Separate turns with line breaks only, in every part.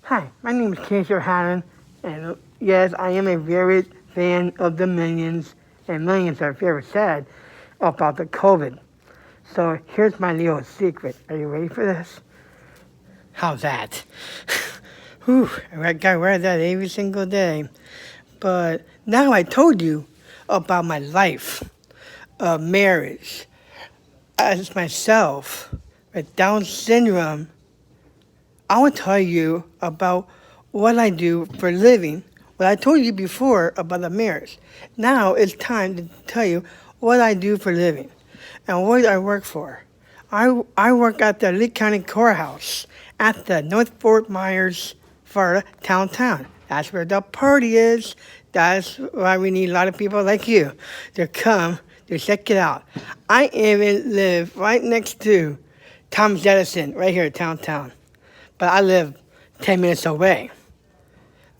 Hi, my name is Casey Hannon, and yes, I am a very fan of the Minions, and Minions are very sad about the COVID. So here's my little secret. Are you ready for this? How's that? Whew, I gotta wear that every single day. But now I told you about my life of marriage as myself with Down syndrome. I will tell you about what I do for a living. What I told you before about the marriage. Now it's time to tell you what I do for a living and what I work for. I work at the Lee County Courthouse at the North Fort Myers, Florida downtown. That's where the party is. That's why we need a lot of people like you to come to check it out. I even live right next to Thomas Edison, right here downtown. But I live 10 minutes away.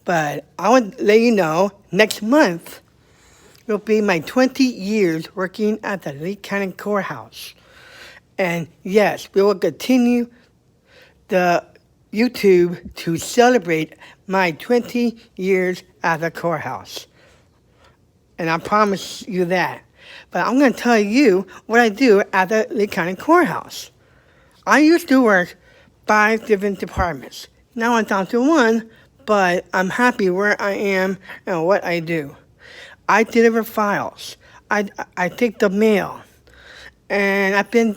But I want to let you know, next month will be my 20 years working at the Lee County Courthouse. And yes, we will continue the YouTube to celebrate my 20 years at the courthouse. And I promise you that. But I'm going to tell you what I do at the Lee County Courthouse. I used to work 5 different departments. Now I'm down to 1, but I'm happy where I am and what I do. I deliver files. I take the mail. And I've been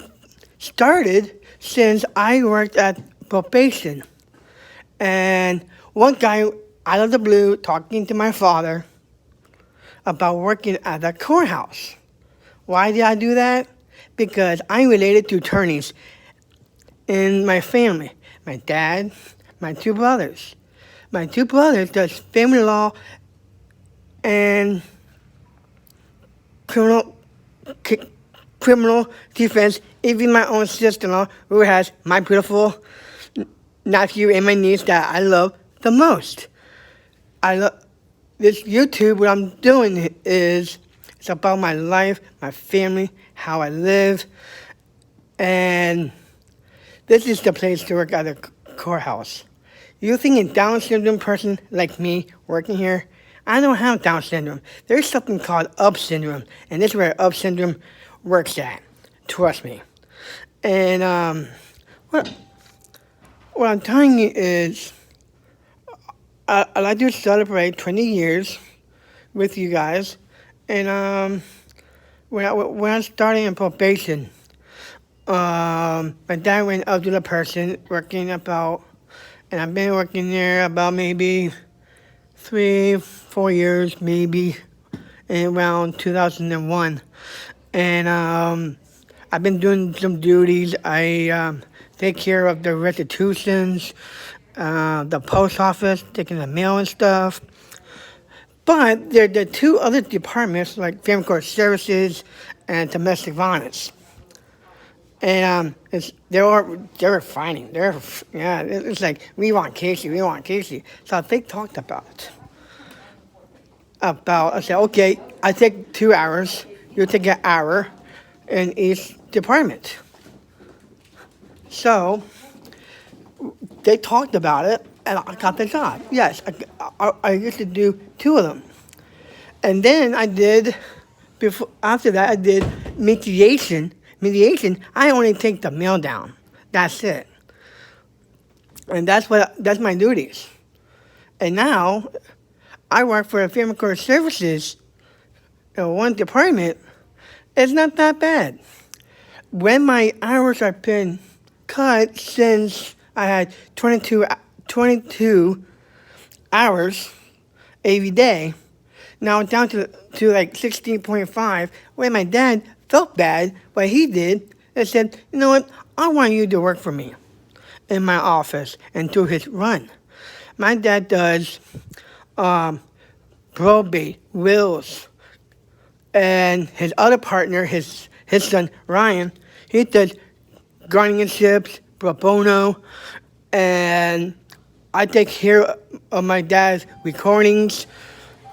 started since I worked at probation. And one guy out of the blue talking to my father about working at the courthouse. Why did I do that? Because I'm related to attorneys in my family. My dad, my 2 brothers. My 2 brothers does family law and criminal defense. Even my own sister-in-law, who has my beautiful nephew and my niece that I love the most. I love this YouTube. What I'm doing is it's about my life, my family, how I live, and this is the place to work at the courthouse. You think a Down syndrome person like me working here? I don't have Down syndrome. There's something called Up syndrome, and this is where Up syndrome works at. Trust me. And what I'm telling you is, I like to celebrate 20 years with you guys. And when I started in probation, my dad went up to the person working about, and I've been working there about maybe 3-4 years, maybe, in around 2001. And I've been doing some duties. I take care of the restitutions, the post office, taking the mail and stuff. But there are 2 other departments, like family court services and domestic violence. And they were fighting. It's like, we want Casey. So they talked about it. I said, okay, I take 2 hours. You take an hour in each department. So they talked about it, and I got the job. Yes, I used to do 2 of them. And then after that, I did mediation. Mediation, I only take the mail down. That's it. And that's my duties. And now, I work for the family court services in one department. It's not that bad. When my hours have been cut since I had 22 hours every day, now I'm down to like 16.5, when my dad felt bad, what he did and said, you know what, I want you to work for me in my office and do his run. My dad does probate, wills, and his other partner, his son Ryan, he does guardianships, pro bono, and I take care of my dad's recordings.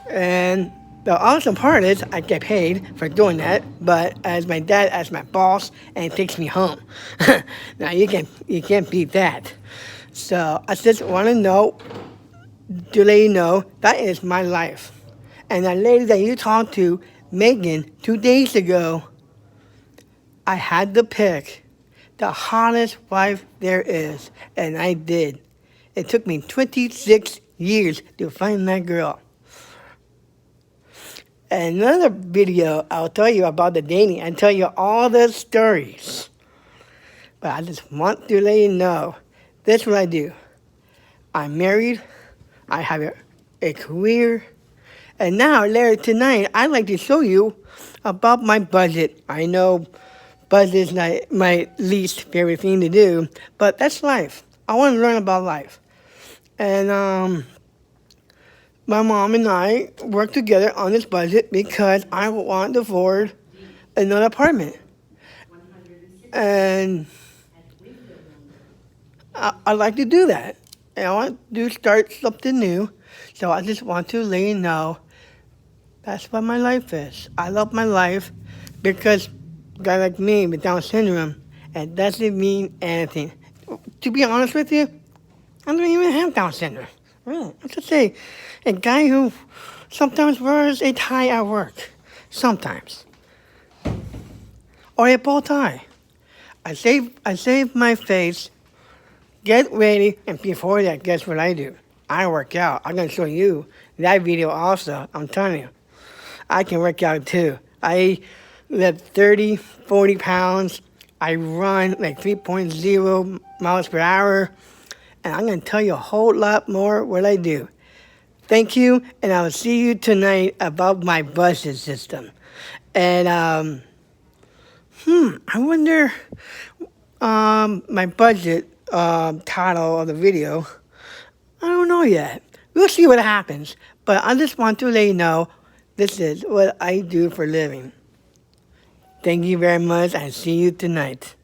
And the awesome part is I get paid for doing that, but as my dad, as my boss, and he takes me home. Now you can't beat that. So I just want to know, to let you know, that is my life. And that lady that you talked to, Megan, 2 days ago, I had to pick the hottest wife there is, and I did. It took me 26 years to find that girl. Another video, I'll tell you about the dating and tell you all the stories. But I just want to let you know, this is what I do. I'm married, I have a career, and now later tonight, I'd like to show you about my budget. I know budget is not my least favorite thing to do, but that's life. I want to learn about life. And my mom and I worked together on this budget because I want to afford another apartment. And I like to do that. And I want to start something new. So I just want to let you know that's what my life is. I love my life because a guy like me with Down syndrome, it doesn't mean anything. To be honest with you, I don't even have Down syndrome. Really. I should say, a guy who sometimes wears a tie at work. Sometimes. Or a bow tie. I save my face, get ready, and before that, guess what I do? I work out. I'm going to show you that video also. I'm telling you. I can work out too. I lift 30, 40 pounds. I run like 3.0 miles per hour. And I'm going to tell you a whole lot more what I do. Thank you, and I'll see you tonight about my budget system. And, I wonder, my budget title of the video, I don't know yet. We'll see what happens. But I just want to let you know, this is what I do for a living. Thank you very much, and see you tonight.